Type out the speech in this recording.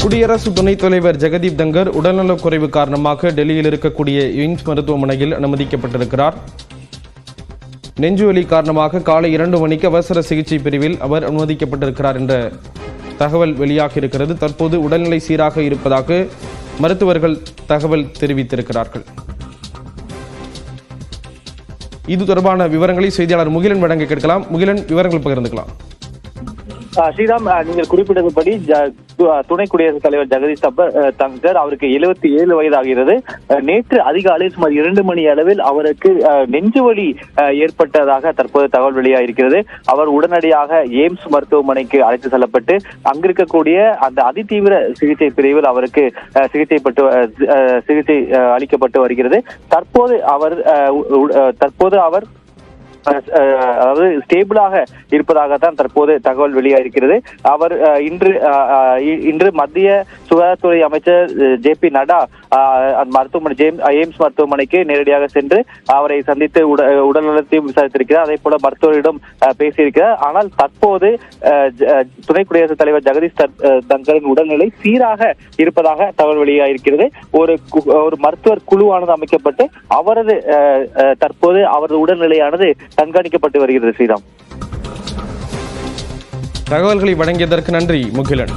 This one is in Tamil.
குடியரசு துணைத் தலைவர் ஜெகதீப் தங்கர் உடல்நலக் குறைவு காரணமாக டெல்லியில் இருக்கக்கூடிய எய்ம்ஸ் மருத்துவமனையில் அனுமதிக்கப்பட்டிருக்கிறார். நெஞ்சுவலி காரணமாக காலை 2 மணிக்கு அவசர சிகிச்சை பிரிவில் அவர் அனுமதிக்கப்பட்டிருக்கிறார் என்ற தகவல் வெளியாகி இருக்கிறது. தற்போது உடல்நிலை சீராக இருப்பதாக மருத்துவர்கள் தகவல் தெரிவித்திருக்கிறார்கள். இது தொடர்பான விவரங்களை செய்தியாளர் முகிலன் வழங்க கேட்கலாம். முகிலன், விவரங்கள் பகிர்ந்துக்கலாம். ஸ்ரீராம், நீங்கள் குறிப்பிட்டபடி துணை குடியரசுத் தலைவர் ஜெகதீப் தங்கர் அவருக்கு 77 வயதாகிறது. நேற்று அதிகாலை சுமார் 2 மணி அளவில் அவருக்கு நெஞ்சுவலி ஏற்பட்டதாக தற்போது தகவல் வெளியாகிருக்கிறது. அவர் உடனடியாக எய்ம்ஸ் மருத்துவமனைக்கு அழைத்து செல்லப்பட்டு அங்கிருக்கக்கூடிய அந்த அதிதீவிர சிகிச்சை பிரிவில் அவருக்கு சிகிச்சை அளிக்கப்பட்டு வருகிறது. தற்போது அவர் அதாவது ஸ்டேபிளாக இருப்பதாகத்தான் தற்போது தகவல் வெளியாகிருக்கிறது. அவர் இன்று மத்திய சுகாதாரத்துறை அமைச்சர் JP நட்டா மருத்துவமனை எய்ம்ஸ் மருத்துவமனைக்கு நேரடியாக சென்று அவரை சந்தித்து உடல்நலத்தையும் விசாரித்திருக்கிறார். அதே போல மருத்துவரிடம் பேசியிருக்கிறார். ஆனால் தற்போது துணை குடியரசுத் தலைவர் ஜெகதீப் தங்கரின் உடல்நிலை சீராக இருப்பதாக தகவல் வெளியாகிருக்கிறது. ஒரு மருத்துவர் குழுவானது அமைக்கப்பட்டு தற்போது அவரது உடல்நிலையானது கண்காணிக்கப்பட்டு வருகிறது. ஸ்ரீராம், தகவல்களை வழங்கியதற்கு நன்றி முகிலன்.